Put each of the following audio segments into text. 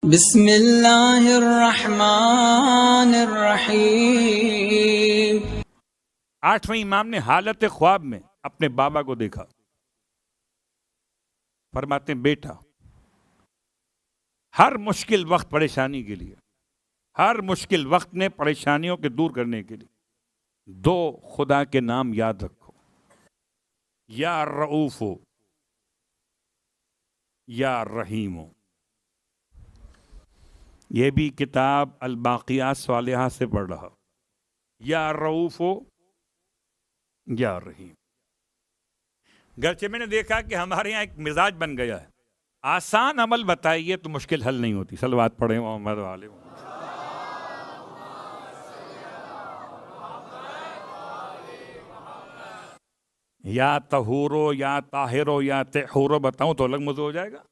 بسم اللہ الرحمن الرحیم۔ آٹھویں امام نے حالت خواب میں اپنے بابا کو دیکھا۔ فرماتے ہیں بیٹا، ہر مشکل وقت پریشانی کے لیے، ہر مشکل وقت میں پریشانیوں کے دور کرنے کے لیے دو خدا کے نام یاد رکھو، یا رؤوف ہو یا رحیم ہو۔ یہ بھی کتاب الباقیات صالحہ سے پڑھ رہا، یا رؤوف ہو یا رحیم۔ گرچہ میں نے دیکھا کہ ہمارے یہاں ایک مزاج بن گیا ہے، آسان عمل بتائیے تو مشکل حل نہیں ہوتی۔ صلوات پڑھیں محمد والے۔ یا طہورو یا طاہرو یا طہورو بتاؤں تو الگ موضوع ہو جائے گا،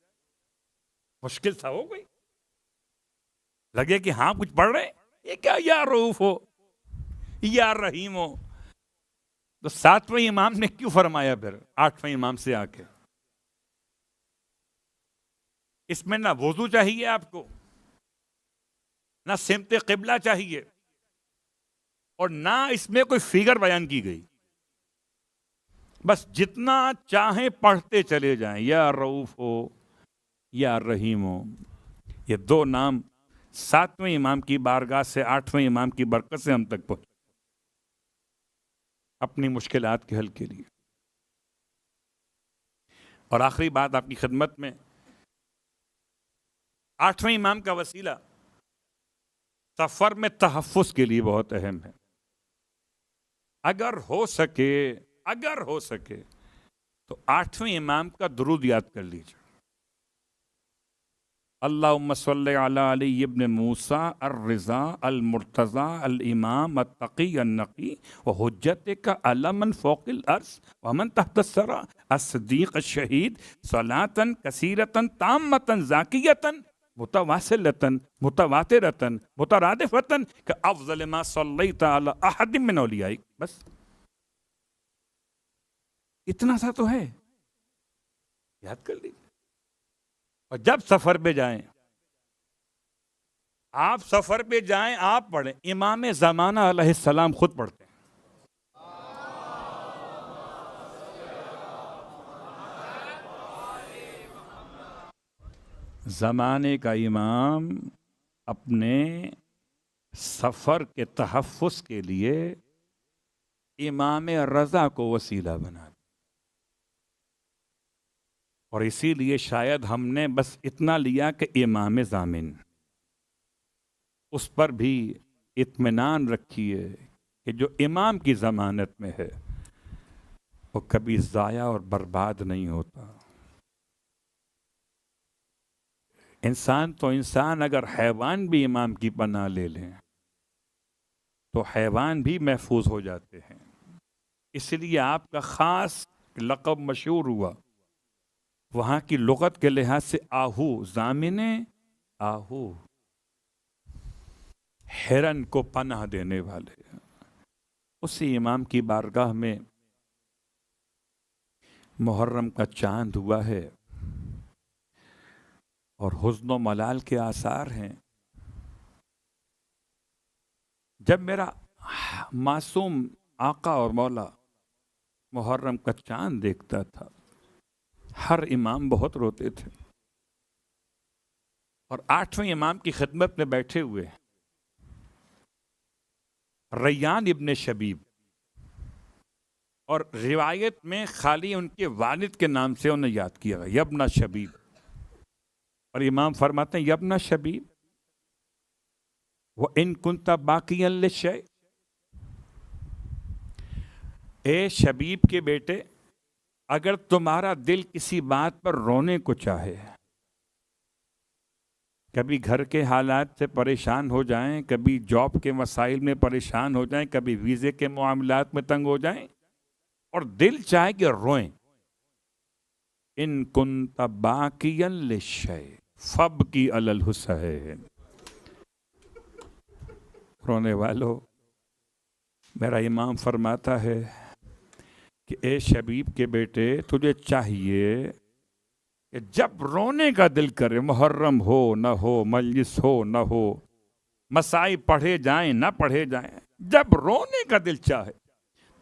مشکل سا ہو گئی، لگے کہ ہاں کچھ پڑھ رہے ہیں، یہ کیا یا رؤوف ہو یا رحیم ہو۔ تو ساتویں امام نے کیوں فرمایا پھر آٹھویں امام سے آ کے؟ اس میں نہ وضو چاہیے آپ کو، نہ سمت قبلہ چاہیے، اور نہ اس میں کوئی فگر بیان کی گئی۔ بس جتنا چاہیں پڑھتے چلے جائیں، یا رؤوف ہو یا رحیم ہو۔ یہ دو نام ساتویں امام کی بارگاہ سے آٹھویں امام کی برکت سے ہم تک پہنچے اپنی مشکلات کے حل کے لیے۔ اور آخری بات آپ کی خدمت میں، آٹھویں امام کا وسیلہ سفر میں تحفظ کے لیے بہت اہم ہے۔ اگر ہو سکے تو آٹھویں امام کا درود یاد کر لیجیے۔ اللہم صلی علی علی ابن موسیٰ الرضا المرتضی الامام التقی النقی وحجتک علی من فوق الارض ومن تحت الثری الصدیق الشہید صلاۃ کثیرۃ تامۃ زاکیۃ متواصلۃ متواترۃ مترادفۃ کافضل ما صلیت علی احد من اولیائک۔ بس اتنا سا تو ہے، یاد کر لیجیے۔ اور جب سفر پہ جائیں، آپ سفر پہ جائیں آپ پڑھیں، امام زمانہ علیہ السلام خود پڑھتے ہیں۔ زمانے کا امام اپنے سفر کے تحفظ کے لیے امام رضا کو وسیلہ بنا، اور اسی لیے شاید ہم نے بس اتنا لیا کہ امام ضامن، اس پر بھی اطمینان رکھیے کہ جو امام کی ضمانت میں ہے وہ کبھی ضائع اور برباد نہیں ہوتا۔ انسان تو انسان، اگر حیوان بھی امام کی پناہ لے لیں تو حیوان بھی محفوظ ہو جاتے ہیں۔ اس لیے آپ کا خاص لقب مشہور ہوا وہاں کی لغت کے لحاظ سے آہو، ضامن آہو، ہرن کو پناہ دینے والے۔ اسی امام کی بارگاہ میں محرم کا چاند ہوا ہے اور حزن و ملال کے آثار ہیں۔ جب میرا معصوم آقا اور مولا محرم کا چاند دیکھتا تھا، ہر امام بہت روتے تھے۔ اور آٹھویں امام کی خدمت میں بیٹھے ہوئے ریان ابن شبیب، اور روایت میں خالی ان کے والد کے نام سے انہیں یاد کیا گیا، یبن شبیب، اور امام فرماتے ہیں یبن شبیب وَإِن كُنْتَ بَاقِيًا لِلشَّيْءِ، اے شبیب کے بیٹے، اگر تمہارا دل کسی بات پر رونے کو چاہے، کبھی گھر کے حالات سے پریشان ہو جائیں، کبھی جاب کے مسائل میں پریشان ہو جائیں، کبھی ویزے کے معاملات میں تنگ ہو جائیں اور دل چاہے کہ روئیں، ان کنت باقیا للشیء فابکی علی الحسین۔ رونے والوں، میرا امام فرماتا ہے کہ اے شبیب کے بیٹے، تجھے چاہیے کہ جب رونے کا دل کرے، محرم ہو نہ ہو، مجلس ہو نہ ہو، مسائی پڑھے جائیں نہ پڑھے جائیں، جب رونے کا دل چاہے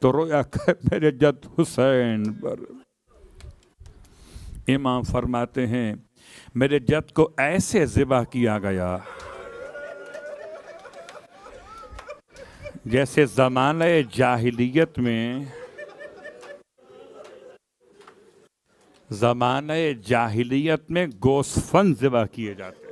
تو رویا کر میرے جد حسین پر۔ امام فرماتے ہیں میرے جد کو ایسے ذبح کیا گیا جیسے زمانہ جاہلیت میں گوسفند ذبح کیے جاتے،